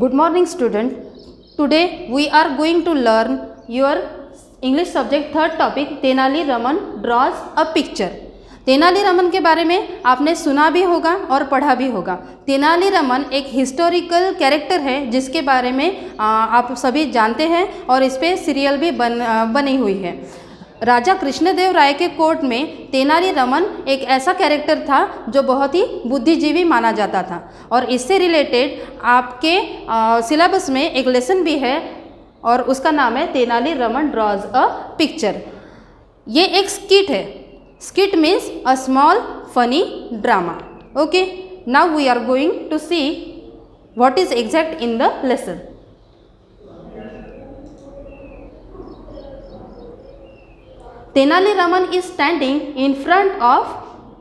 Good morning student. Today we are going to learn your English subject third topic Tenali Raman draws a picture. Tenali Raman के बारे में आपने सुना भी होगा और पढ़ा भी होगा। तेनाली रामन एक हिस्टोरिकल कैरेक्टर है जिसके बारे में आप सभी जानते हैं और इस पर सीरियल भी बनी हुई है। राजा कृष्णदेव राय के कोर्ट में तेनाली रामन एक ऐसा कैरेक्टर था जो बहुत ही बुद्धिजीवी माना जाता था और इससे रिलेटेड आपके सिलेबस में एक लेसन भी है और उसका नाम है Tenali Raman draws a picture. ये एक स्किट है। Skit means a small funny drama. Okay, now we are going to see what is exact in the lesson. Tenali Raman is standing in front of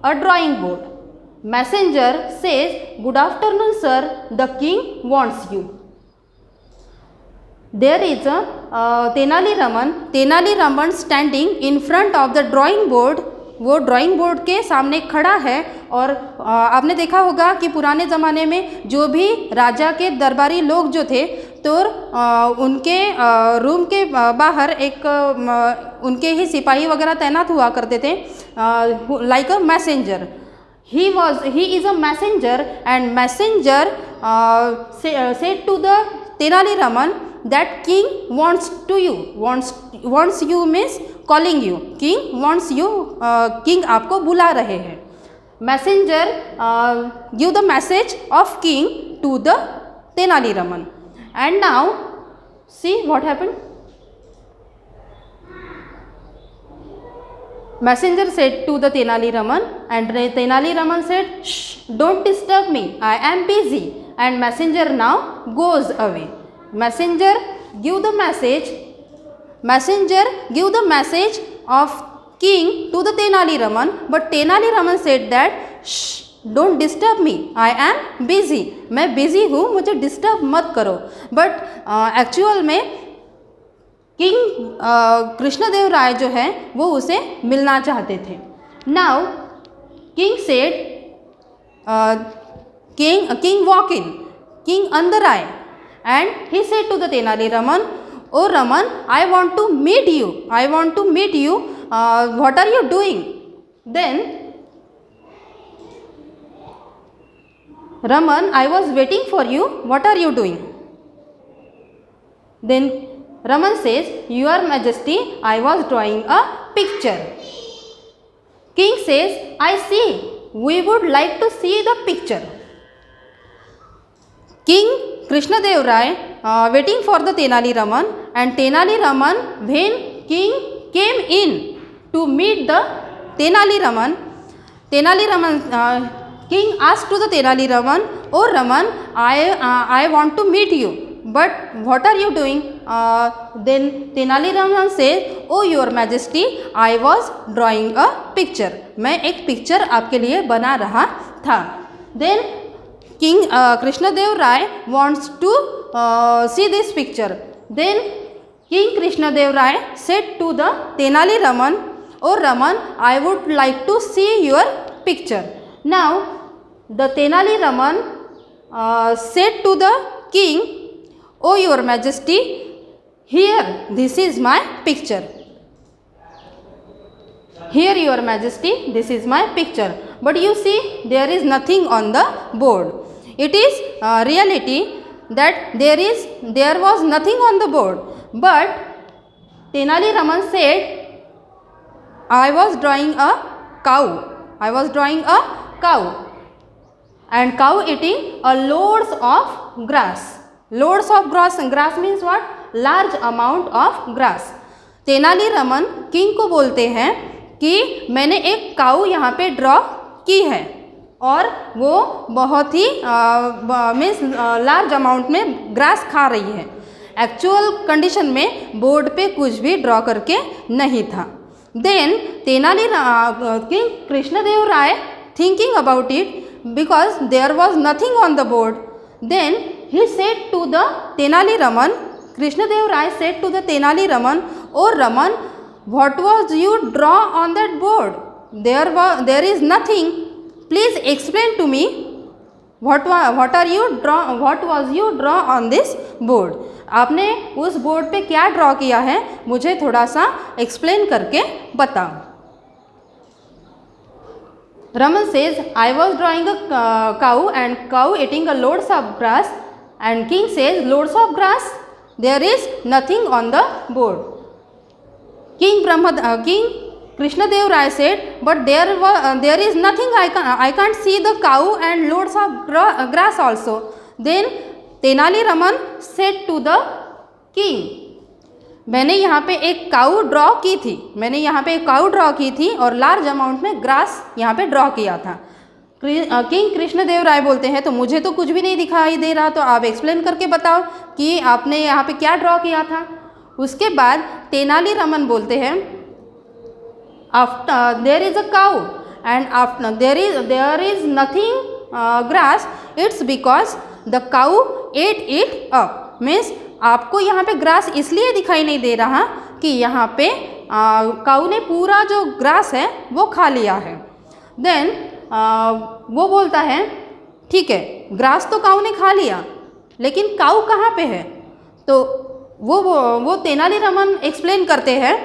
a drawing board. Messenger says, "Good afternoon, sir. The king wants you." There is a Tenali Raman standing in front of the drawing board. वो drawing board के सामने खड़ा है और आपने देखा होगा कि पुराने ज़माने में जो भी राजा के दरबारी लोग जो थे तो उनके रूम के बाहर एक उनके ही सिपाही वगैरह तैनात हुआ करते थे, like a messenger. he is a messenger and messenger said to the Tenali Raman that king wants you means calling you. king wants you, king आपको बुला रहे हैं। messenger give the message of king to the Tenali Raman. And now see what happened. Messenger said to the Tenali Raman and Tenali Raman said, "Shh, don't disturb me, I am busy." And messenger now goes away. Messenger give the message of king to the Tenali Raman, but Tenali Raman said that, "Shh, don't disturb me, I am busy." मैं busy हूँ, मुझे disturb मत करो। But actual में king Krishnadeva Raya जो है वो उसे मिलना चाहते थे। Now king said, king walk in, king अंदर आए and he said to the Tenali Raman, "oh Raman, I want to meet you, what are you doing?" Then Raman, "I was waiting for you, what are you doing?" Then Raman says, "Your Majesty, I was drawing a picture." King says, "I see, we would like to see the picture." King Krishnadev Rai waiting for the Tenali Raman, and Tenali Raman, when king came in to meet the Tenali Raman, king asked to the Tenali Raman, "Oh Raman, I want to meet you, but what are you doing?" Then Tenali Raman says, "Oh your Majesty, I was drawing a picture." मैं एक picture आपके लिए बना रहा था। Then King Krishnadev Rai wants to see this picture. Then King Krishnadev Rai said to the Tenali Raman, "Oh Raman, I would like to see your picture." Now the Tenali Raman said to the king, "Oh your Majesty, here, this is my picture. Here your Majesty, this is my picture. But you see, there is nothing on the board." It is reality that there was nothing on the board. But Tenali Raman said, "I was drawing a cow. And cow eating a loads of grass." Grass means what? Large amount of grass. Tenali Raman king को बोलते हैं कि मैंने एक काऊ यहाँ पे draw की है और वो बहुत ही मीन्स लार्ज अमाउंट में ग्रास खा रही है। एक्चुअल कंडीशन में बोर्ड पे कुछ भी ड्रॉ करके नहीं था। Then king Krishnadeva Raya thinking about it because there was nothing on the board. Then he said to the Tenali Raman, Krishnadev Rai said to the Tenali Raman, "Oh Raman, what was you draw on that board? There is nothing. Please explain to me." What was you draw on this board? आपने उस board पे क्या draw किया है, मुझे थोड़ा सा explain करके बताओ। Raman says, I was drawing a cow and cow eating a loads of grass, and king says, loads of grass? There is nothing on the board. King Krishna Dev Rai said, but there is nothing. I can't see the cow and loads of grass also. Then Tenali Raman said to the king, मैंने यहाँ पे एक काऊ draw की थी और large amount में grass यहाँ पे ड्रॉ किया था। किंग कृष्णदेव राय बोलते हैं, तो मुझे तो कुछ भी नहीं दिखाई दे रहा, तो आप एक्सप्लेन करके बताओ कि आपने यहाँ पे क्या ड्रॉ किया था। उसके बाद तेनाली रमन बोलते हैं, after their is a cow and after their is nothing grass, it's because the cow at it up. Means आपको यहाँ पे ग्रास इसलिए दिखाई नहीं दे रहा कि यहाँ पे काऊ ने पूरा जो ग्रास है वो खा लिया है। देन वो बोलता है, ठीक है, ग्रास तो काऊ ने खा लिया, लेकिन काऊ कहाँ पे है? तो वो तेनाली रमन एक्सप्लेन करते हैं,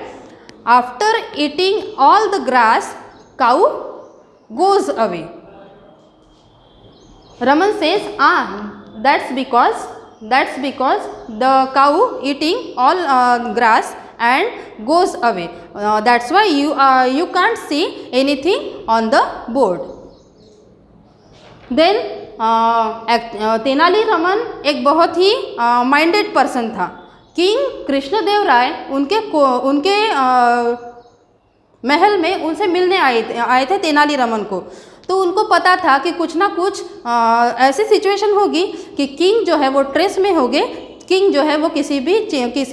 after eating all the grass cow goes away. Raman says, that's because the cow eating all grass and goes away. That's why you can't see anything on the board. Then Tenali Raman एक बहुत ही माइंडेड पर्सन था। King Krishnadeva राय उनके महल में उनसे मिलने आए थे तेनाली रमन को। तो उनको पता था कि कुछ ना कुछ ऐसी सिचुएशन होगी कि किंग जो है वो स्ट्रेस में होंगे, किंग जो है वो किसी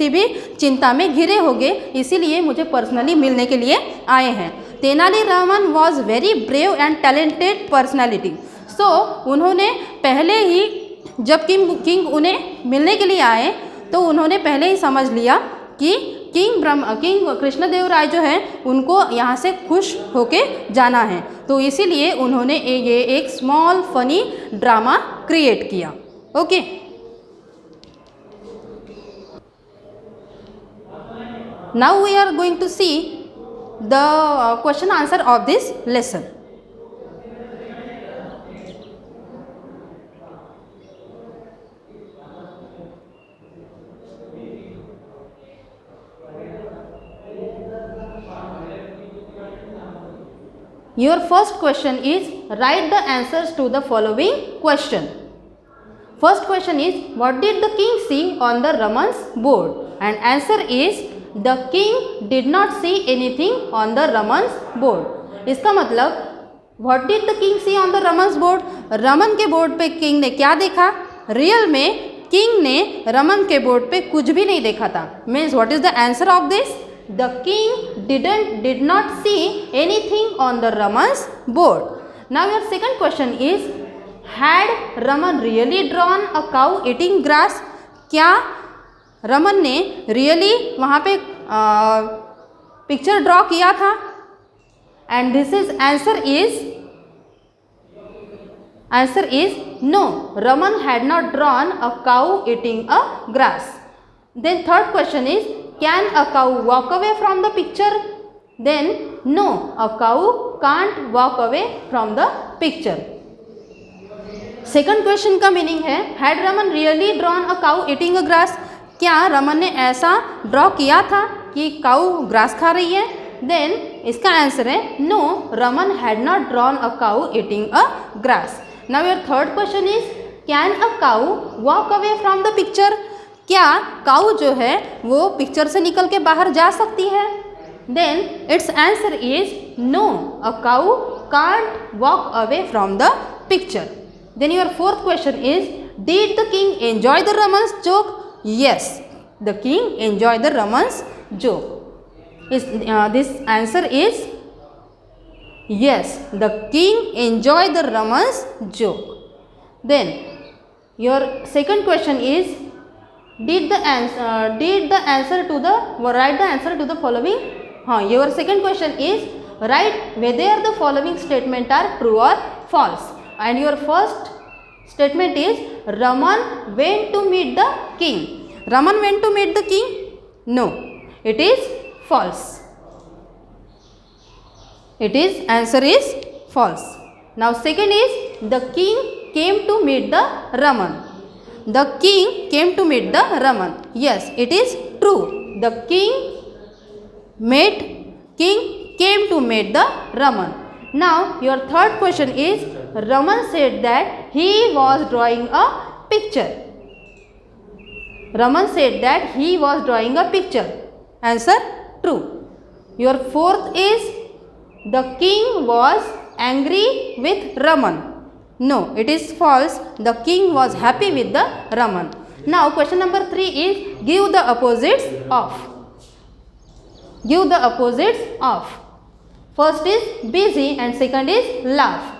भी चिंता में घिरे होंगे, इसीलिए मुझे पर्सनली मिलने के लिए आए हैं। Tenali Raman was very brave and talented personality. So उन्होंने पहले ही, जब किंग उन्हें मिलने के लिए आए, तो उन्होंने पहले ही समझ लिया कि किंग कृष्णदेव राय जो है उनको यहाँ से खुश होके जाना है। तो इसीलिए उन्होंने ये एक स्मॉल फनी ड्रामा क्रिएट किया। Okay, now we are going to see the question answer of this lesson. Your first question is, write the answers to the following question. First question is, what did the king see on the Raman's board? And answer is, the king did not see anything on the Raman's board. इसका मतलब, what did the king see on the Raman's board? Raman के board पे king ने क्या देखा? Real में king ने रमन के बोर्ड पे कुछ भी नहीं देखा था। Means what is the answer of this? The king did not see anything on the Raman's board. Now your second question is, had Raman really drawn a cow eating grass? क्या रमन ने really वहाँ पे picture draw किया था? And this is answer is no, Raman had not drawn a cow eating a grass. Then third question is, can a cow walk away from the picture? Then no, a cow can't walk away from the picture. Second question का meaning है, had Raman really drawn a cow eating a grass? क्या रमन ने ऐसा draw किया था कि cow grass खा रही है? देन इसका आंसर है no, Raman had not drawn a cow eating a grass. Now your third question is, can a cow walk away from the picture? क्या काउ जो है वो पिक्चर से निकल के बाहर जा सकती है? Then its answer is no, a cow can't walk away from the picture. Then your fourth question is, did the king enjoy the Raman's joke? Yes, the king enjoyed the Raman's joke. This answer is yes, the king enjoyed the Raman's joke. Then your second question is, write the answer to the following. Your second question is, write whether the following statement are true or false. And your first Statement is Raman went to meet the king. Raman went to meet the king? No, it is false. Answer is false. Now second is the king came to meet the Raman. The king came to meet the Raman. Yes, it is true. The king came to meet the Raman. Now your third question is Raman said that he was drawing a picture. Raman said that he was drawing a picture. Answer true. Your fourth is the king was angry with Raman. No, it is false. The king was happy with the Raman. Now question number 3 is give the opposites of. Give the opposites of. First is busy and second is laugh.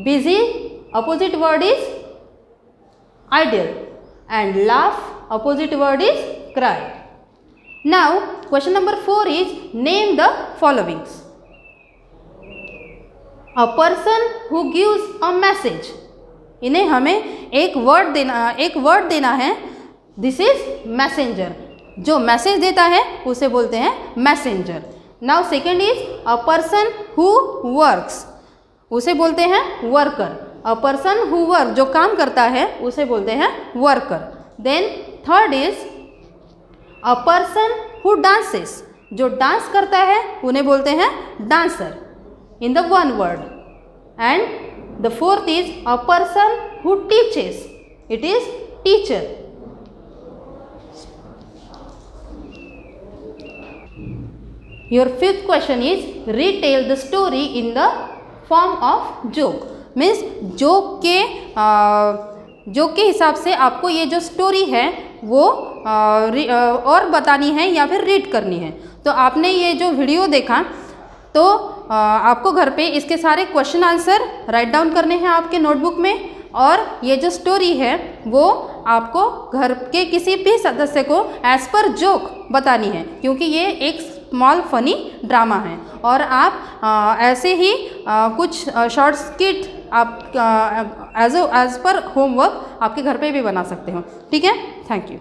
Busy opposite word is idle and laugh opposite word is cry. Now question number 4 is name the followings. A person who gives a message. इन्हें हमें एक word देना है. This is messenger. जो message देता है उसे बोलते हैं messenger. Now second is a person who works. उसे बोलते हैं worker. A person who work जो काम करता है उसे बोलते हैं worker. Then third is a person who dances. जो डांस करता है उन्हें बोलते हैं dancer in the one word. And the fourth is a person who teaches. It is teacher. Your fifth question is retell the story in the form of joke. Means joke के हिसाब से आपको ये जो स्टोरी है वो और बतानी है या फिर रीड करनी है. तो आपने ये जो वीडियो देखा तो आपको घर पे इसके सारे क्वेश्चन आंसर राइट डाउन करने हैं आपके नोटबुक में. और ये जो स्टोरी है वो आपको घर के किसी भी सदस्य को एज पर जोक बतानी है क्योंकि ये एक स्मॉल फनी ड्रामा है. और आप ऐसे ही कुछ शॉर्ट स्किट आप एज पर होमवर्क आपके घर पे भी बना सकते हो. ठीक है, थैंक यू.